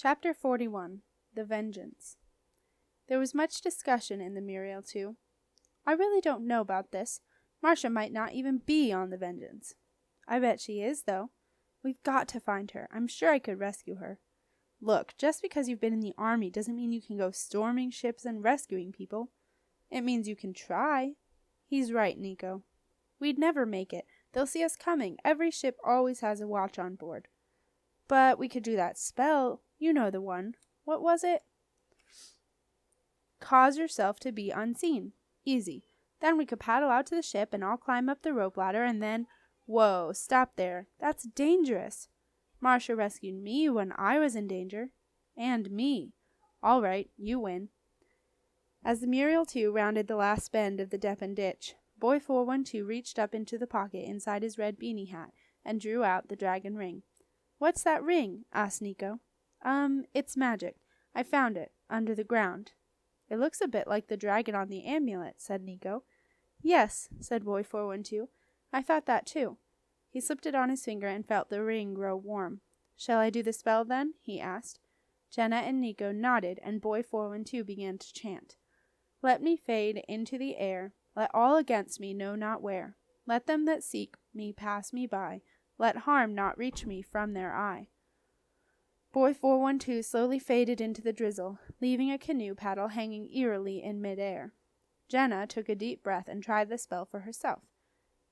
Chapter 41. The Vengeance. There was much discussion in the Muriel too. I really don't know about this. Marsha might not even be on the Vengeance. I bet she is, though. We've got to find her. I'm sure I could rescue her. Look, just because you've been in the army doesn't mean you can go storming ships and rescuing people. It means you can try. He's right, Nico. We'd never make it. They'll see us coming. Every ship always has a watch on board. But we could do that spell. You know the one. What was it? Cause yourself to be unseen. Easy. Then we could paddle out to the ship and I'll climb up the rope ladder and then... Whoa, stop there. That's dangerous. Marsha rescued me when I was in danger. And me. All right, you win. As the Muriel 2 rounded the last bend of the Deppen ditch, Boy 412 reached up into the pocket inside his red beanie hat and drew out the dragon ring. What's that ring? Asked Nico. It's magic. I found it, under the ground. It looks a bit like the dragon on the amulet, said Nico. Yes, said Boy 412. I thought that too. He slipped it on his finger and felt the ring grow warm. Shall I do the spell then? He asked. Jenna and Nico nodded and Boy 412 began to chant. Let me fade into the air. Let all against me know not where. Let them that seek me pass me by. Let harm not reach me from their eye. Boy 412 slowly faded into the drizzle, leaving a canoe paddle hanging eerily in mid-air. Jenna took a deep breath and tried the spell for herself.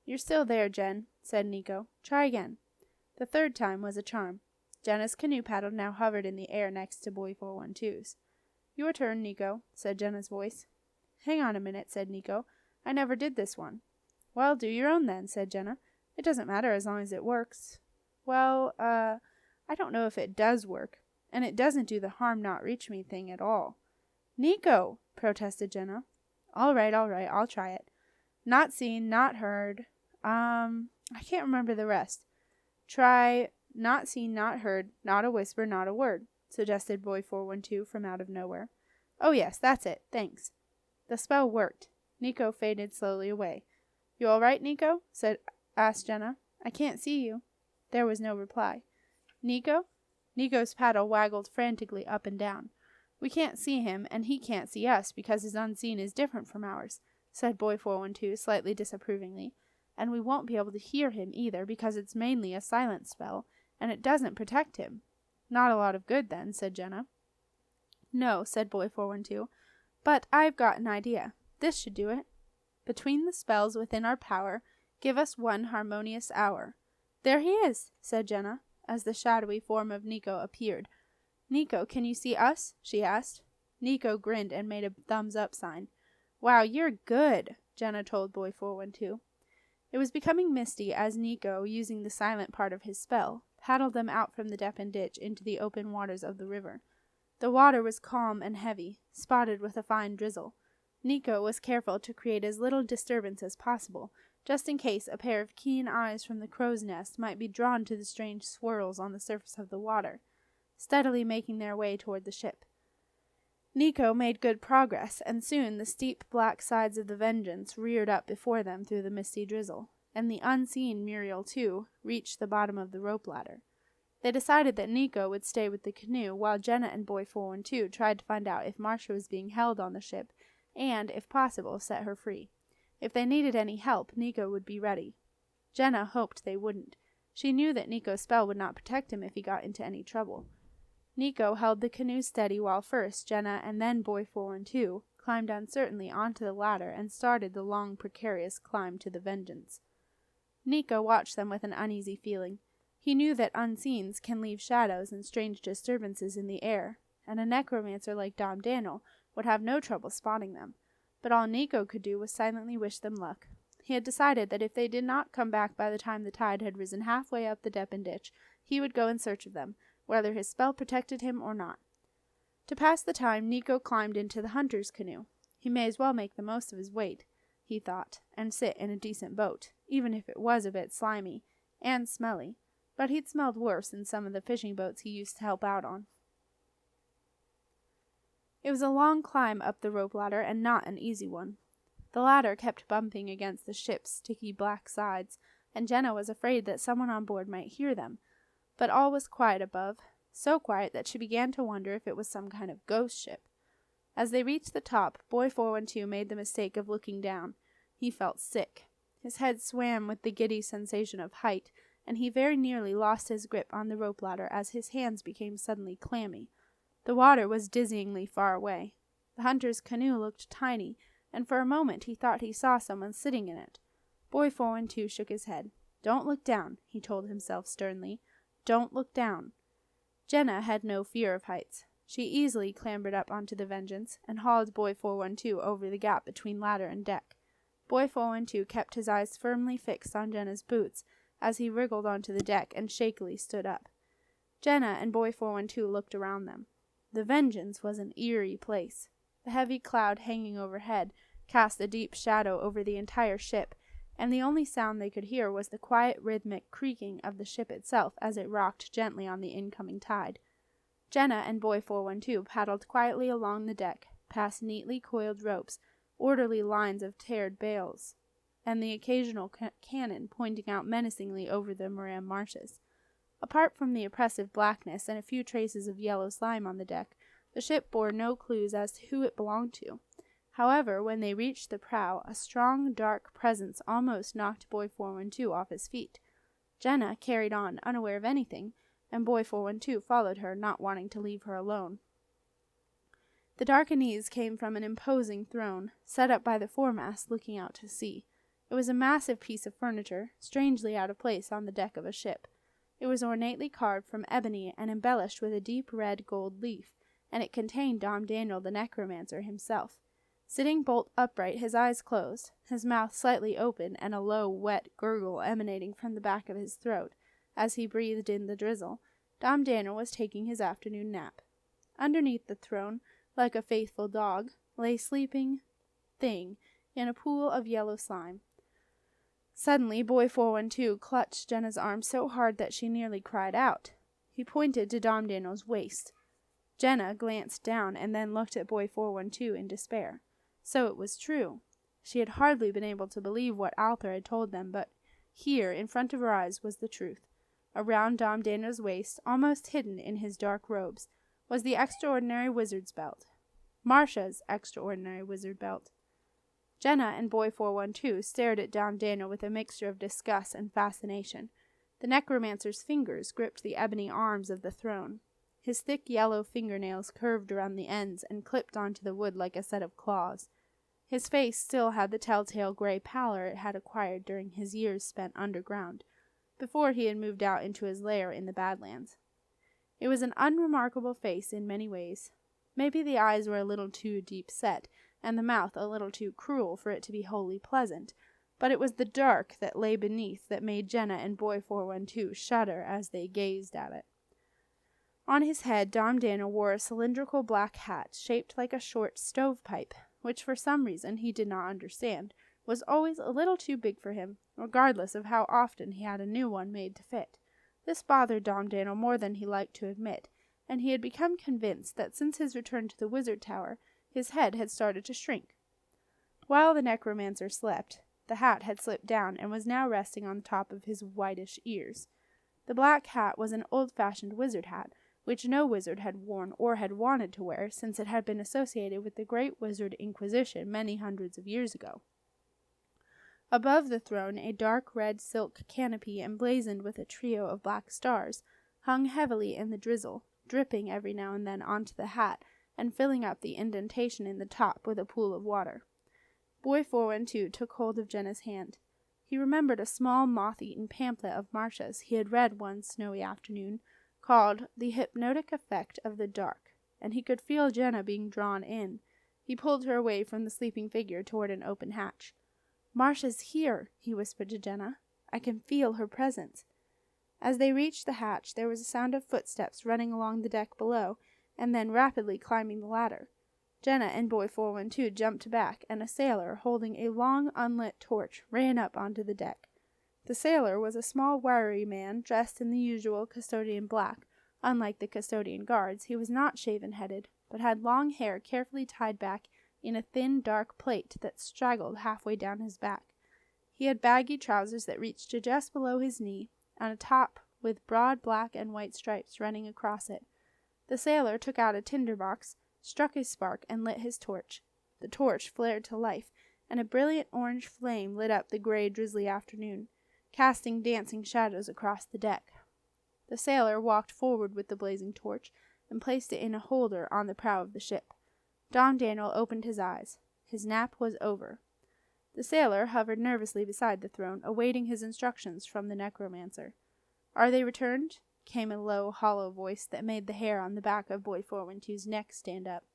You're still there, Jen, said Nico. Try again. The third time was a charm. Jenna's canoe paddle now hovered in the air next to Boy 412's. Your turn, Nico, said Jenna's voice. Hang on a minute, said Nico. I never did this one. Well, do your own then, said Jenna. It doesn't matter as long as it works. Well, I don't know if it does work, and it doesn't do the harm not reach me thing at all. Nico, protested Jenna. All right, I'll try it. Not seen, not heard. I can't remember the rest. Try not seen, not heard, not a whisper, not a word, suggested Boy 412 from out of nowhere. Oh yes, that's it, thanks. The spell worked. Nico faded slowly away. You all right, Nico? asked Jenna. I can't see you. There was no reply. Nico? Nico's paddle waggled frantically up and down. We can't see him, and he can't see us because his unseen is different from ours, said Boy 412 slightly disapprovingly. And we won't be able to hear him either because it's mainly a silent spell, and it doesn't protect him. Not a lot of good then, said Jenna. No, said Boy 412, but I've got an idea. This should do it. Between the spells within our power, give us one harmonious hour. There he is, said Jenna, as the shadowy form of Nico appeared. Nico, can you see us? She asked. Nico grinned and made a thumbs-up sign. Wow, you're good, Jenna told Boy 412. It was becoming misty as Nico, using the silent part of his spell, paddled them out from the Deppen ditch into the open waters of the river. The water was calm and heavy, spotted with a fine drizzle. Nico was careful to create as little disturbance as possible, just in case a pair of keen eyes from the crow's nest might be drawn to the strange swirls on the surface of the water, steadily making their way toward the ship. Nico made good progress, and soon the steep black sides of the Vengeance reared up before them through the misty drizzle, and the unseen Muriel 2 reached the bottom of the rope ladder. They decided that Nico would stay with the canoe while Jenna and Boy 412 tried to find out if Marsha was being held on the ship and, if possible, set her free. If they needed any help, Nico would be ready. Jenna hoped they wouldn't. She knew that Nico's spell would not protect him if he got into any trouble. Nico held the canoe steady while first Jenna and then Boy 412 climbed uncertainly onto the ladder and started the long, precarious climb to the Vengeance. Nico watched them with an uneasy feeling. He knew that unseens can leave shadows and strange disturbances in the air, and a necromancer like DomDaniel would have no trouble spotting them. But all Nico could do was silently wish them luck. He had decided that if they did not come back by the time the tide had risen halfway up the Deppen ditch, he would go in search of them, whether his spell protected him or not. To pass the time, Nico climbed into the hunter's canoe. He may as well make the most of his weight, he thought, and sit in a decent boat, even if it was a bit slimy and smelly, but he'd smelled worse in some of the fishing boats he used to help out on. It was a long climb up the rope ladder and not an easy one. The ladder kept bumping against the ship's sticky black sides, and Jenna was afraid that someone on board might hear them, but all was quiet above, so quiet that she began to wonder if it was some kind of ghost ship. As they reached the top, Boy 412 made the mistake of looking down. He felt sick. His head swam with the giddy sensation of height, and he very nearly lost his grip on the rope ladder as his hands became suddenly clammy. The water was dizzyingly far away. The hunter's canoe looked tiny, and for a moment he thought he saw someone sitting in it. Boy 412 shook his head. "Don't look down," he told himself sternly. "Don't look down." Jenna had no fear of heights. She easily clambered up onto the Vengeance and hauled Boy 412 over the gap between ladder and deck. Boy 412 kept his eyes firmly fixed on Jenna's boots as he wriggled onto the deck and shakily stood up. Jenna and Boy 412 looked around them. The Vengeance was an eerie place. The heavy cloud hanging overhead cast a deep shadow over the entire ship, and the only sound they could hear was the quiet rhythmic creaking of the ship itself as it rocked gently on the incoming tide. Jenna and Boy 412 paddled quietly along the deck, past neatly coiled ropes, orderly lines of tarred bales, and the occasional cannon pointing out menacingly over the moraine marshes. Apart from the oppressive blackness and a few traces of yellow slime on the deck, the ship bore no clues as to who it belonged to. However, when they reached the prow, a strong, dark presence almost knocked Boy 412 off his feet. Jenna carried on, unaware of anything, and Boy 412 followed her, not wanting to leave her alone. The Darkanese came from an imposing throne, set up by the foremast looking out to sea. It was a massive piece of furniture, strangely out of place on the deck of a ship. It was ornately carved from ebony and embellished with a deep red gold leaf, and it contained DomDaniel the necromancer himself. Sitting bolt upright, his eyes closed, his mouth slightly open, and a low, wet gurgle emanating from the back of his throat, as he breathed in the drizzle, DomDaniel was taking his afternoon nap. Underneath the throne, like a faithful dog, lay sleeping thing in a pool of yellow slime. Suddenly, Boy 412 clutched Jenna's arm so hard that she nearly cried out. He pointed to DomDaniel's waist. Jenna glanced down and then looked at Boy 412 in despair. So it was true. She had hardly been able to believe what Arthur had told them, but here, in front of her eyes, was the truth. Around DomDaniel's waist, almost hidden in his dark robes, was the extraordinary wizard's belt. Marsha's extraordinary wizard belt. Jenna and Boy 412 stared at DomDaniel with a mixture of disgust and fascination. The necromancer's fingers gripped the ebony arms of the throne. His thick yellow fingernails curved around the ends and clipped onto the wood like a set of claws. His face still had the telltale gray pallor it had acquired during his years spent underground, before he had moved out into his lair in the Badlands. It was an unremarkable face in many ways. Maybe the eyes were a little too deep set, and the mouth a little too cruel for it to be wholly pleasant, but it was the dark that lay beneath that made Jenna and Boy 412 shudder as they gazed at it. On his head, DomDaniel wore a cylindrical black hat shaped like a short stovepipe, which for some reason he did not understand, was always a little too big for him, regardless of how often he had a new one made to fit. This bothered DomDaniel more than he liked to admit, and he had become convinced that since his return to the Wizard Tower, his head had started to shrink. While the necromancer slept, the hat had slipped down and was now resting on the top of his whitish ears. The black hat was an old-fashioned wizard hat, which no wizard had worn or had wanted to wear since it had been associated with the Great Wizard Inquisition many hundreds of years ago. Above the throne, a dark red silk canopy emblazoned with a trio of black stars hung heavily in the drizzle, dripping every now and then onto the hat and filling up the indentation in the top with a pool of water. Boy 412 took hold of Jenna's hand. He remembered a small moth-eaten pamphlet of Marsha's he had read one snowy afternoon, called The Hypnotic Effect of the Dark, and he could feel Jenna being drawn in. He pulled her away from the sleeping figure toward an open hatch. "Marsha's here," he whispered to Jenna. "I can feel her presence." As they reached the hatch, there was a sound of footsteps running along the deck below, and then rapidly climbing the ladder. Jenna and Boy 412 jumped back, and a sailor, holding a long unlit torch, ran up onto the deck. The sailor was a small, wiry man, dressed in the usual custodian black. Unlike the custodian guards, he was not shaven-headed, but had long hair carefully tied back in a thin, dark plait that straggled halfway down his back. He had baggy trousers that reached to just below his knee, and a top with broad black and white stripes running across it. The sailor took out a tinder box, struck a spark, and lit his torch. The torch flared to life, and a brilliant orange flame lit up the gray, drizzly afternoon, casting dancing shadows across the deck. The sailor walked forward with the blazing torch and placed it in a holder on the prow of the ship. DomDaniel opened his eyes. His nap was over. The sailor hovered nervously beside the throne, awaiting his instructions from the necromancer. "Are they returned?" came a low, hollow voice that made the hair on the back of Boy 412's neck stand up.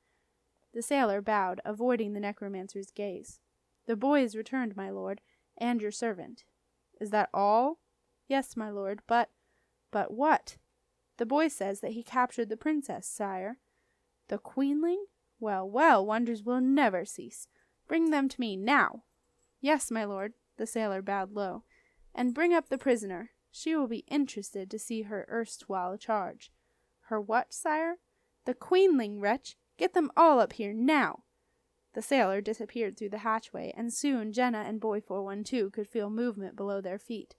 The sailor bowed, avoiding the necromancer's gaze. "The boy is returned, my lord, and your servant." "Is that all?" "Yes, my lord, but what?" "The boy says that he captured the princess, sire." "The queenling? Well, well, wonders will never cease. Bring them to me, now." "Yes, my lord," the sailor bowed low. "And bring up the prisoner. She will be interested to see her erstwhile charge." "Her what, sire?" "The queenling, wretch! Get them all up here, now." The sailor disappeared through the hatchway, and soon Jenna and Boy 412 could feel movement below their feet.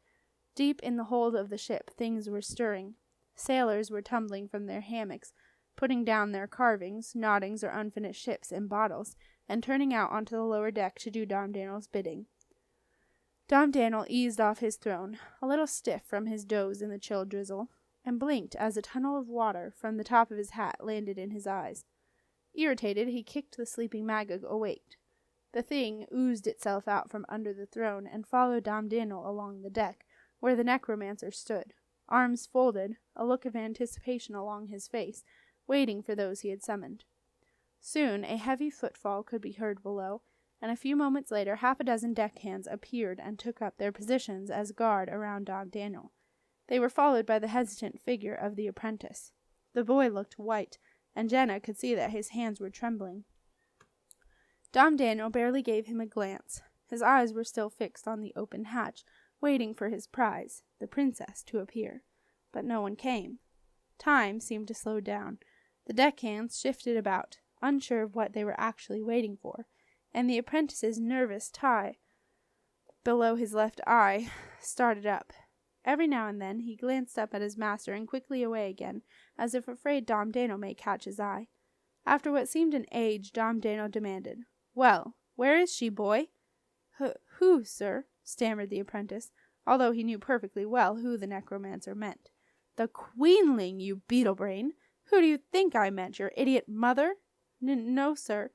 Deep in the hold of the ship, things were stirring. Sailors were tumbling from their hammocks, putting down their carvings, knottings, or unfinished ships in bottles, and turning out onto the lower deck to do DomDaniel's bidding. DomDaniel eased off his throne, a little stiff from his doze in the chill drizzle, and blinked as a tunnel of water from the top of his hat landed in his eyes. Irritated, he kicked the sleeping Magyk awake. The thing oozed itself out from under the throne and followed DomDaniel along the deck, where the necromancer stood, arms folded, a look of anticipation along his face, waiting for those he had summoned. Soon a heavy footfall could be heard below, and a few moments later 6 deckhands appeared and took up their positions as guard around DomDaniel. They were followed by the hesitant figure of the apprentice. The boy looked white, and Jenna could see that his hands were trembling. DomDaniel barely gave him a glance. His eyes were still fixed on the open hatch, waiting for his prize, the princess, to appear. But no one came. Time seemed to slow down. The deckhands shifted about, unsure of what they were actually waiting for, and the apprentice's nervous tie below his left eye started up. Every now and then he glanced up at his master and quickly away again, as if afraid DomDaniel may catch his eye. After what seemed an age, DomDaniel demanded, "Well, where is she, boy?" Who, sir?" stammered the apprentice, although he knew perfectly well who the necromancer meant. "The queenling, you beetle-brain! Who do you think I meant, your idiot mother?" No, sir."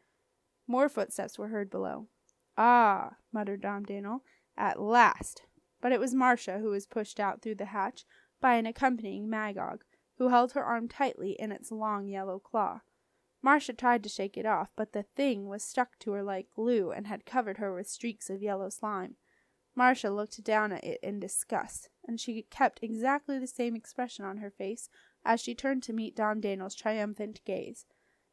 More footsteps were heard below. "Ah," muttered DomDaniel, "at last." But it was Marsha who was pushed out through the hatch by an accompanying Magyk, who held her arm tightly in its long yellow claw. Marsha tried to shake it off, but the thing was stuck to her like glue and had covered her with streaks of yellow slime. Marsha looked down at it in disgust, and she kept exactly the same expression on her face as she turned to meet DomDaniel's triumphant gaze.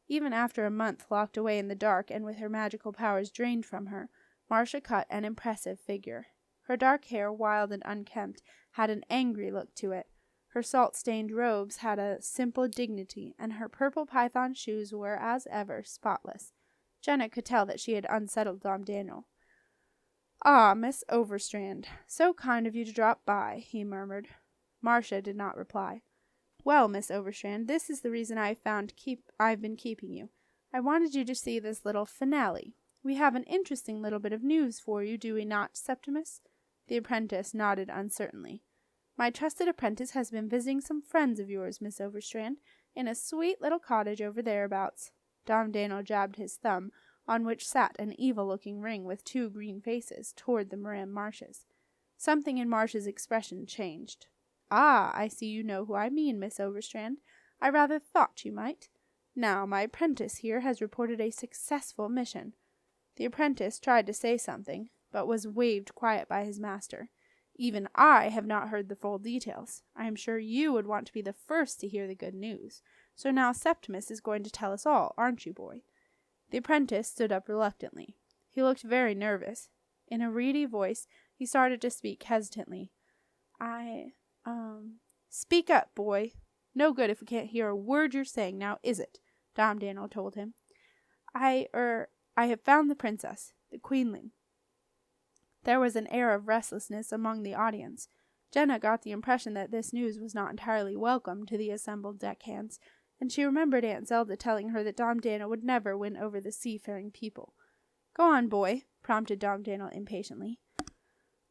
Even after a month locked away in the dark and with her magical powers drained from her, Marsha cut an impressive figure. Her dark hair, wild and unkempt, had an angry look to it. Her salt-stained robes had a simple dignity, and her purple python shoes were, as ever, spotless. Jenna could tell that she had unsettled DomDaniel. "Ah, Miss Overstrand, so kind of you to drop by," he murmured. Marsha did not reply. "Well, Miss Overstrand, this is the reason I've been keeping you. I wanted you to see this little finale. We have an interesting little bit of news for you, do we not, Septimus?" The apprentice nodded uncertainly. "My trusted apprentice has been visiting some friends of yours, Miss Overstrand, in a sweet little cottage over thereabouts." DomDaniel jabbed his thumb, on which sat an evil-looking ring with 2 green faces, toward the Moran marshes. Something in Marsha's expression changed. "Ah, I see you know who I mean, Miss Overstrand. I rather thought you might. Now, my apprentice here has reported a successful mission." The apprentice tried to say something, but was waved quiet by his master. "Even I have not heard the full details. I am sure you would want to be the first to hear the good news. So now Septimus is going to tell us all, aren't you, boy?" The apprentice stood up reluctantly. He looked very nervous. In a reedy voice, he started to speak hesitantly. "Speak up, boy. No good if we can't hear a word you're saying, now is it?" DomDaniel told him. I have found the princess, the queenling." There was an air of restlessness among the audience. Jenna got the impression that this news was not entirely welcome to the assembled deckhands, and she remembered Aunt Zelda telling her that DomDaniel would never win over the seafaring people. "Go on, boy," prompted DomDaniel impatiently.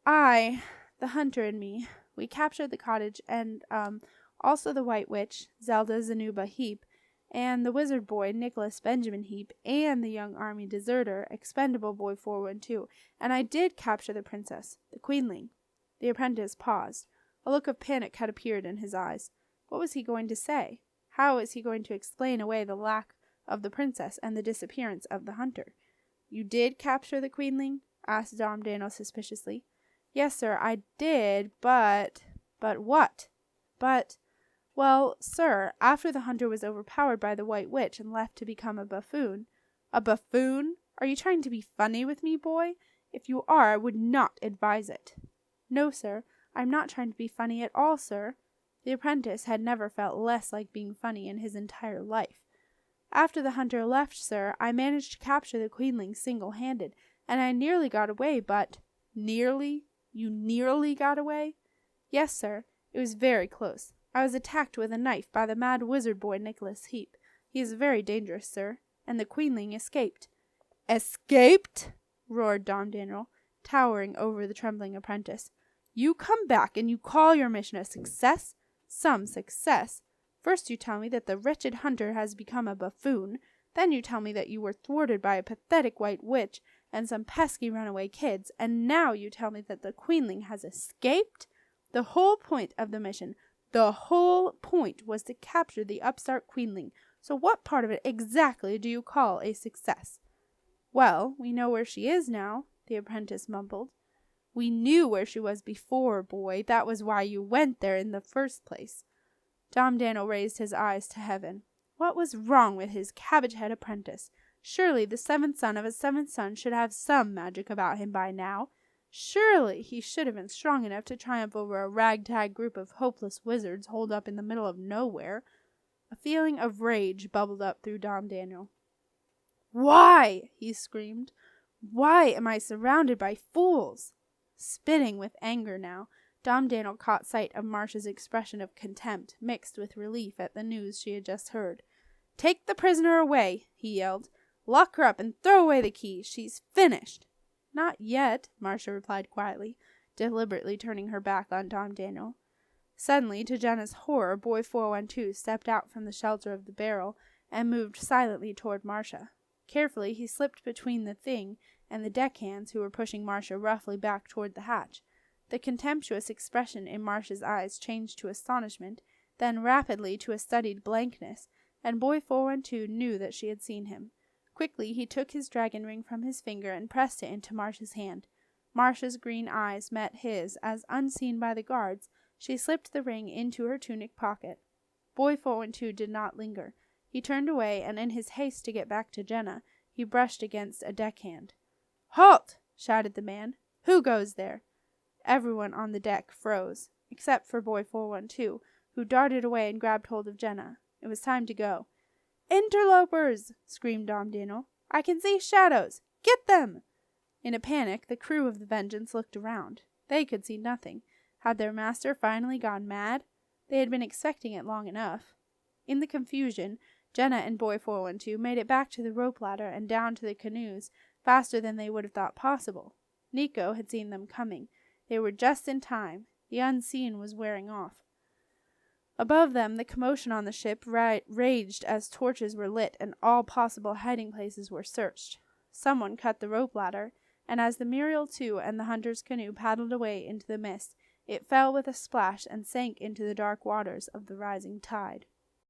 The hunter and me, we captured the cottage and, also the White Witch, Zelda Zenuba Heap, and the wizard boy, Nicholas Benjamin Heap, and the young army deserter, Expendable Boy 412, and I did capture the princess, the queenling." The apprentice paused. A look of panic had appeared in his eyes. What was he going to say? How was he going to explain away the lack of the princess and the disappearance of the hunter? "You did capture the queenling?" asked DomDaniel suspiciously. "Yes, sir, I did, but—" "But what?" "Well, sir, after the hunter was overpowered by the White Witch and left to become a buffoon—" "A buffoon? Are you trying to be funny with me, boy? If you are, I would not advise it." "No, sir, I'm not trying to be funny at all, sir." The apprentice had never felt less like being funny in his entire life. "After the hunter left, sir, I managed to capture the queenling single-handed, and I nearly got away, but—" "Nearly? You nearly got away?" "Yes, sir. It was very close. I was attacked with a knife by the mad wizard boy Nicholas Heap. He is very dangerous, sir. And the queenling escaped." "Escaped?" roared DomDaniel, towering over the trembling apprentice. "You come back and you call your mission a success? Some success? First you tell me that the wretched hunter has become a buffoon. Then you tell me that you were thwarted by a pathetic white witch and some pesky runaway kids. And now you tell me that the queenling has escaped? The whole point of the mission, the whole point was to capture the upstart queenling. So what part of it exactly do you call a success?" "Well, we know where she is now," the apprentice mumbled. "We knew where she was before, boy. That was why you went there in the first place." DomDaniel raised his eyes to heaven. What was wrong with his cabbage-head apprentice? Surely the seventh son of a seventh son should have some magic about him by now. Surely he should have been strong enough to triumph over a ragtag group of hopeless wizards holed up in the middle of nowhere. A feeling of rage bubbled up through DomDaniel. "Why?" he screamed. "Why am I surrounded by fools?" Spitting with anger now, DomDaniel caught sight of Marsha's expression of contempt, mixed with relief at the news she had just heard. "Take the prisoner away," he yelled. "Lock her up and throw away the key. She's finished." "Not yet," Marsha replied quietly, deliberately turning her back on DomDaniel. Suddenly, to Jenna's horror, Boy 412 stepped out from the shelter of the barrel and moved silently toward Marsha. Carefully, he slipped between the thing and the deckhands who were pushing Marsha roughly back toward the hatch. The contemptuous expression in Marsha's eyes changed to astonishment, then rapidly to a studied blankness, and Boy 412 knew that she had seen him. Quickly, he took his dragon ring from his finger and pressed it into Marsha's hand. Marsha's green eyes met his as, unseen by the guards, she slipped the ring into her tunic pocket. Boy 412 did not linger. He turned away, and in his haste to get back to Jenna, he brushed against a deckhand. "Halt!" shouted the man. "Who goes there?" Everyone on the deck froze, except for Boy 412, who darted away and grabbed hold of Jenna. It was time to go. "Interlopers!" screamed DomDaniel. "I can see shadows! Get them!" In a panic, the crew of the Vengeance looked around. They could see nothing. Had their master finally gone mad? They had been expecting it long enough. In the confusion, Jenna and Boy 412 made it back to the rope ladder and down to the canoes faster than they would have thought possible. Nico had seen them coming. They were just in time. The unseen was wearing off. Above them, the commotion on the ship raged as torches were lit and all possible hiding places were searched. Someone cut the rope ladder, and as the Muriel 2 and the hunter's canoe paddled away into the mist, it fell with a splash and sank into the dark waters of the rising tide.